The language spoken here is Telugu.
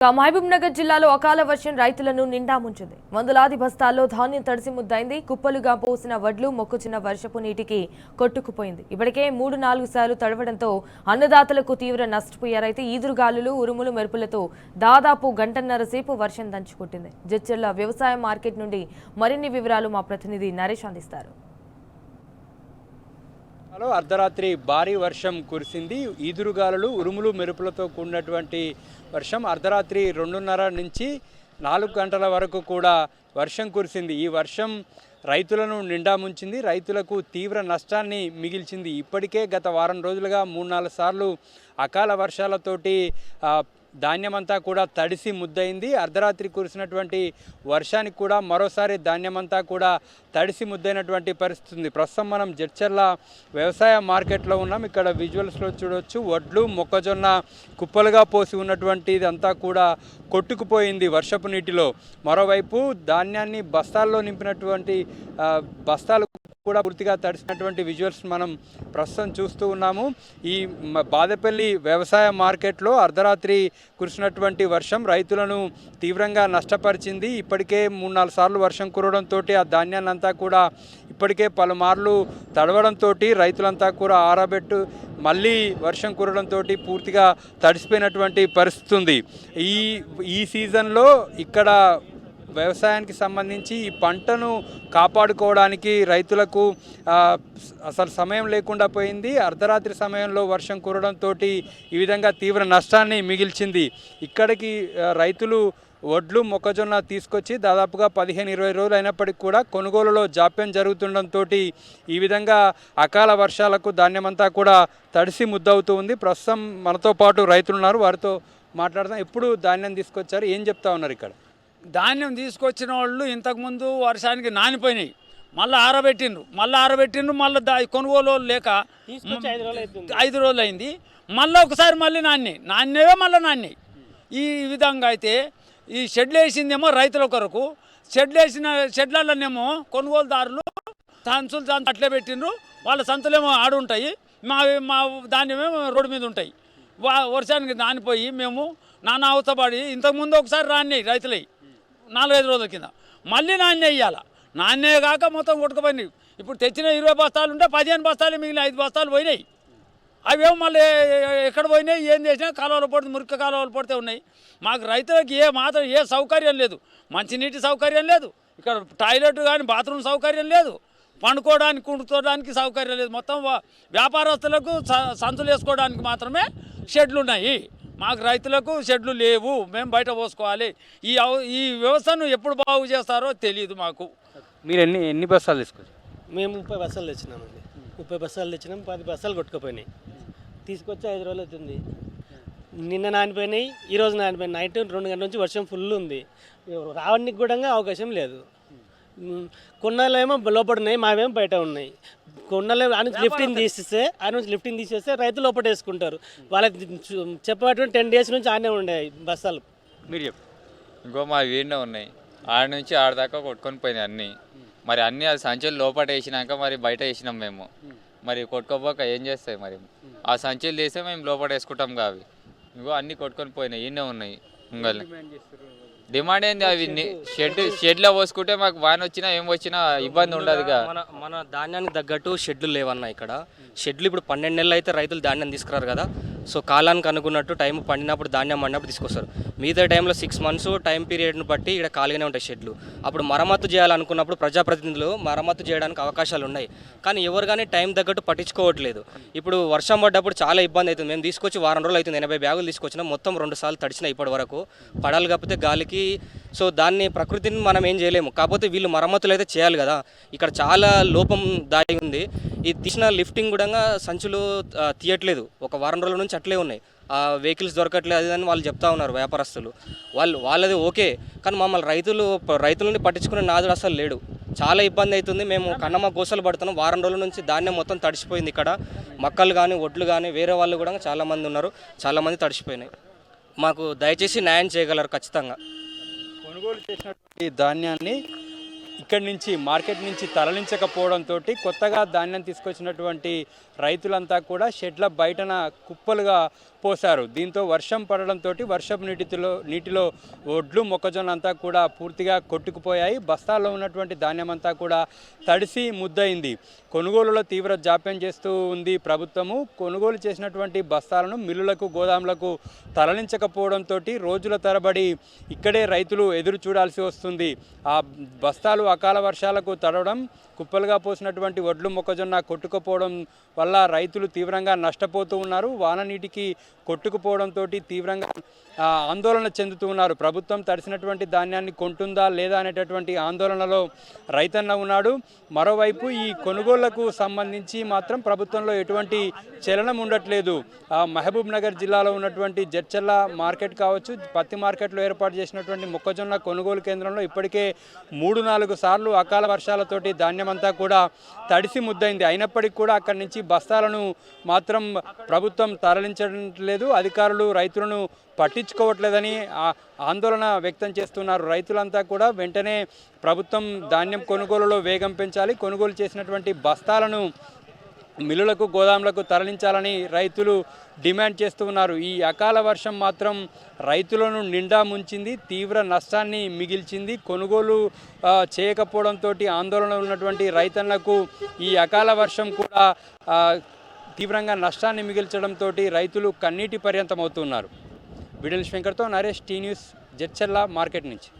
మహబూబ్నగర్ జిల్లాలో అకాల వర్షం రైతులను నిండా ముంచింది. వందలాది బస్తాల్లో ధాన్యం తడిసి ముద్దైంది. కుప్పలుగా పోసిన వడ్లు మొక్కుచున్న వర్షపు నీటికి కొట్టుకుపోయింది. ఇప్పటికే 3-4 సార్లు తడవడంతో అన్నదాతలకు తీవ్ర నష్టపోయారైతే ఈదురుగాలులు, ఉరుములు, మెరుపులతో దాదాపు గంటన్నర సేపు వర్షం దంచుకొట్టింది. జడ్చర్ల వ్యవసాయ మార్కెట్ నుండి మరిన్ని వివరాలు మా ప్రతినిధి నరేష్ అందిస్తారు. అర్ధరాత్రి భారీ వర్షం కురిసింది. ఈదురుగాలులు, ఉరుములు, మెరుపులతో కూడినటువంటి వర్షం అర్ధరాత్రి 2:30 నుంచి 4 గంటల వరకు కూడా వర్షం కురిసింది. ఈ వర్షం రైతులను నిండా ముంచింది. రైతులకు తీవ్ర నష్టాన్ని మిగిల్చింది. ఇప్పటికే గత వారం రోజులుగా 3-4 సార్లు అకాల వర్షాలతోటి ధాన్యమంతా కూడా తడిసి ముద్దయింది. అర్ధరాత్రి కురిసినటువంటి వర్షానికి కూడా మరోసారి ధాన్యమంతా కూడా తడిసి ముద్దైనటువంటి పరిస్థితి ఉంది. ప్రస్తుతం మనం జడ్చర్ల వ్యవసాయ మార్కెట్లో ఉన్నాం. ఇక్కడ విజువల్స్లో చూడవచ్చు, వడ్లు, మొక్కజొన్న కుప్పలుగా పోసి ఉన్నటువంటిది అంతా కూడా కొట్టుకుపోయింది వర్షపు నీటిలో. మరోవైపు ధాన్యాన్ని బస్తాల్లో నింపినటువంటి బస్తాలు కూడా పూర్తిగా తడిసినటువంటి విజువల్స్ మనం ప్రస్తుతం చూస్తూ ఉన్నాము. ఈ బాదపల్లి వ్యవసాయ మార్కెట్లో అర్ధరాత్రి కురిసినటువంటి వర్షం రైతులను తీవ్రంగా నష్టపరిచింది. ఇప్పటికే 3-4 సార్లు వర్షం కురవడంతో ఆ ధాన్యాన్ని అంతా కూడా ఇప్పటికే పలుమార్లు తడవడంతో రైతులంతా కూడా ఆరబెట్టు మళ్ళీ వర్షం కురవడంతో పూర్తిగా తడిసిపోయినటువంటి పరిస్థితి ఉంది. ఈ సీజన్లో ఇక్కడ వ్యవసాయానికి సంబంధించి ఈ పంటను కాపాడుకోవడానికి రైతులకు అసలు సమయం లేకుండా పోయింది. అర్ధరాత్రి సమయంలో వర్షం కురవడంతో ఈ విధంగా తీవ్ర నష్టాన్ని మిగిల్చింది. ఇక్కడికి రైతులు వడ్లు, మొక్కజొన్న తీసుకొచ్చి దాదాపుగా 15-20 రోజులు అయినప్పటికీ కూడా కొనుగోలులో జాప్యం జరుగుతుండడంతో ఈ విధంగా అకాల వర్షాలకు ధాన్యమంతా కూడా తడిసి ముద్దవుతూ ఉంది. ప్రస్తుతం మనతో పాటు రైతులు ఉన్నారు, వారితో మాట్లాడదాం. ఎప్పుడు ధాన్యం తీసుకొచ్చారు, ఏం చెప్తా ఉన్నారు? ఇక్కడ ధాన్యం తీసుకొచ్చిన వాళ్ళు ఇంతకుముందు వర్షానికి నానిపోయినాయి, మళ్ళీ ఆరబెట్టిండ్రు మళ్ళీ కొనుగోలు లేక 5 రోజులు అయింది. మళ్ళీ ఒకసారి మళ్ళీ నాణ్యవే మళ్ళీ ఈ విధంగా అయితే ఈ షెడ్లు వేసిందేమో రైతుల కొరకు, షెడ్లలోనేమో కొనుగోలుదారులు సంచులు అట్లే పెట్టిండ్రు. వాళ్ళ సంచులేమో ఆడుంటాయి, మా ధాన్యమేమో రోడ్డు మీద ఉంటాయి. వర్షానికి నానిపోయి మేము నానా అవతపడి ఇంతకుముందు ఒకసారి రైతులై 4-5 రోజుల కింద మళ్ళీ వేయాల. నాణ్యే కాక మొత్తం కొట్టుకుపోయినాయి. ఇప్పుడు తెచ్చిన 20 బస్తాలు ఉంటే 15 బస్తాలు మిగిలిన 5 బస్తాలు పోయినాయి. అవేమో మళ్ళీ ఎక్కడ పోయినాయి, ఏం చేసినా కాలువలు పడితే మురికి కాలువలు పడితే ఉన్నాయి. మాకు రైతులకి ఏ సౌకర్యం లేదు. మంచినీటి సౌకర్యం లేదు, ఇక్కడ టాయిలెట్ కానీ బాత్రూమ్ సౌకర్యం లేదు, పండుకోవడానికి కూర్చోడానికి సౌకర్యం లేదు. మొత్తం వ్యాపారస్తులకు సంచులు వేసుకోవడానికి మాత్రమే షెడ్లు ఉన్నాయి. మాకు రైతులకు షెడ్లు లేవు, మేము బయట పోసుకోవాలి. ఈ వ్యవస్థను ఎప్పుడు బాగు చేస్తారో తెలియదు మాకు. మీరు ఎన్ని బస్తాలు తీసుకొచ్చారు? మేము 30 బస్తాలు తెచ్చినామండి. 30 బస్తాలు తెచ్చినాం, 10 బస్తాలు కొట్టుకుపోయినాయి. తీసుకొచ్చి 5 రోజులు అవుతుంది. నిన్న నానిపోయినాయి, ఈరోజు నానిపోయినాయి. నైట్ 2 గంటల నుంచి వర్షం ఫుల్ ఉంది, రావడానికి కూడా అవకాశం లేదు. కొన్నాళ్ళు ఏమో లోపడున్నాయి, మావేమో బయట ఉన్నాయి. కొన్నాళ్ళు లిఫ్టింగ్ తీసేస్తే రైతులు లోపల వేసుకుంటారు. వాళ్ళకి చెప్పేటువంటి 10 డేస్ నుంచి ఆనే ఉన్నాయి బస్తాలు. మీరు చెప్పు. ఇంకో మా వీడినే ఉన్నాయి, ఆడ నుంచి ఆడదాకా కొట్టుకొని పోయినాయి అన్నీ. మరి అన్నీ అది సంచులు లోపల వేసినాక మరి బయట వేసినాం మేము. మరి కొట్టుకోపోక ఏం చేస్తాయి మరి? ఆ సంచులు తీస్తే మేము లోపల వేసుకుంటాం కావి. ఇంకో అన్నీ కొట్టుకొని పోయినాయి, ఈయనే ఉన్నాయి. ఉంగల్ని డిమాండ్ ఏంది? అవి షెడ్లో పోసుకుంటే మాకు వాన వచ్చినా ఏం వచ్చినా ఇబ్బంది ఉండదుగా. మన ధాన్యానికి తగ్గట్టు షెడ్లు లేవన్నా ఇక్కడ. షెడ్లు ఇప్పుడు 12 నెలలు అయితే రైతులు ధాన్యం తీసుకురారు కదా. సో కాలానికి అనుకున్నట్టు టైం పండినప్పుడు ధాన్యం పండినప్పుడు తీసుకొస్తారు. మిగతా టైంలో 6 months టైం పీరియడ్ను బట్టి ఇక్కడ ఖాళీగానే ఉంటాయి షెడ్లు. అప్పుడు మరమ్మతు చేయాలనుకున్నప్పుడు ప్రజాప్రతినిధులు మరమ్మతు చేయడానికి అవకాశాలు ఉన్నాయి, కానీ ఎవరు కానీ టైం తగ్గట్టు పట్టించుకోవట్లేదు. ఇప్పుడు వర్షం పడ్డప్పుడు చాలా ఇబ్బంది అవుతుంది. మేము తీసుకొచ్చి వారం రోజులు అవుతుంది, 80 బ్యాగులు తీసుకొచ్చినా మొత్తం 2 సార్లు తడిచినాయి ఇప్పటి వరకు. పడాలి కాకపోతే గాలికి. సో దాన్ని ప్రకృతిని మనం ఏం చేయలేము, కాకపోతే వీళ్ళు మరమ్మతులు అయితే చేయాలి కదా. ఇక్కడ చాలా లోపం దాగి ఉంది. ఈ తీసిన లిఫ్టింగ్ కూడా సంచులు తీయట్లేదు, ఒక వారం రోజుల నుంచి అట్లే ఉన్నాయి. వెహికల్స్ దొరకట్లేదు అది అని వాళ్ళు చెప్తా ఉన్నారు వ్యాపారస్తులు. వాళ్ళది ఓకే, కానీ మమ్మల్ని రైతులని పట్టించుకునే నాదుడు అసలు లేడు. చాలా ఇబ్బంది అవుతుంది. మేము కన్నమ్మ గోసలు పడుతున్నాం. వారం రోజుల నుంచి ధాన్యం మొత్తం తడిసిపోయింది. ఇక్కడ మక్కలు కానీ వడ్లు కానీ వేరే వాళ్ళు కూడా చాలామంది ఉన్నారు, చాలామంది తడిసిపోయినాయి. మాకు దయచేసి న్యాయం చేయగలరు ఖచ్చితంగా. కొనుగోలు చేసినటువంటి ధాన్యాన్ని ఇక్కడి నుంచి మార్కెట్ నుంచి తరలించకపోవడంతో కొత్తగా ధాన్యం తీసుకొచ్చినటువంటి రైతులంతా కూడా షెడ్ల బయటన కుప్పలుగా పోశారు. దీంతో వర్షం పడడంతో వర్షపు నీటిలో ఒడ్లు మొక్కజొన్న అంతా కూడా పూర్తిగా కొట్టుకుపోయాయి. బస్తాల్లో ఉన్నటువంటి ధాన్యం అంతా కూడా తడిసి ముద్దయింది. కొనుగోలులో తీవ్ర జాప్యం చేస్తూ ఉంది ప్రభుత్వము. కొనుగోలు చేసినటువంటి బస్తాలను మిల్లులకు గోదాములకు తరలించకపోవడంతో రోజుల తరబడి ఇక్కడే రైతులు ఎదురు చూడాల్సి వస్తుంది. ఆ బస్తాలు అకాల వర్షాలకు తడవడం, కుప్పలుగా పోసినటువంటి వడ్లు మొక్కజొన్న కొట్టుకుపోవడం వల్ల రైతులు తీవ్రంగా నష్టపోతూ ఉన్నారు. వాన నీటికి కొట్టుకుపోవడంతో తీవ్రంగా ఆందోళన చెందుతూ ఉన్నారు. ప్రభుత్వం తడిసినటువంటి ధాన్యాన్ని కొంటుందా లేదా అనేటటువంటి ఆందోళనలో రైతన్న ఉన్నాడు. మరోవైపు ఈ కొనుగోళ్లకు సంబంధించి మాత్రం ప్రభుత్వంలో ఎటువంటి చలనం ఉండట్లేదు. మహబూబ్ నగర్ జిల్లాలో ఉన్నటువంటి జడ్చర్ల మార్కెట్ కావచ్చు, పత్తి మార్కెట్లో ఏర్పాటు చేసినటువంటి మొక్కజొన్న కొనుగోలు కేంద్రంలో ఇప్పటికే 3-4 సార్లు అకాల వర్షాలతోటి ధాన్యం అంతా కూడా తడిసి ముద్దయింది. అయినప్పటికీ కూడా అక్కడి నుంచి బస్తాలను మాత్రం ప్రభుత్వం తరలించడం లేదు. అధికారులు రైతులను పట్టించుకోవట్లేదని ఆందోళన వ్యక్తం చేస్తున్నారు. రైతులంతా కూడా వెంటనే ప్రభుత్వం ధాన్యం కొనుగోలులో వేగం పెంచాలి, కొనుగోలు చేసినటువంటి బస్తాలను మిల్లులకు గోదాములకు తరలించాలని రైతులు డిమాండ్ చేస్తూ ఉన్నారు. ఈ అకాల వర్షం మాత్రం రైతులను నిండా ముంచింది, తీవ్ర నష్టాన్ని మిగిల్చింది. కొనుగోలు చేయకపోవడంతో ఆందోళన ఉన్నటువంటి రైతన్నలకు ఈ అకాల వర్షం కూడా తీవ్రంగా నష్టాన్ని మిగిల్చడంతో రైతులు కన్నీటి పర్యంతమవుతున్నారు. విడల్ శంకర్తో Naresh, T news, Jadcherla market నుంచి.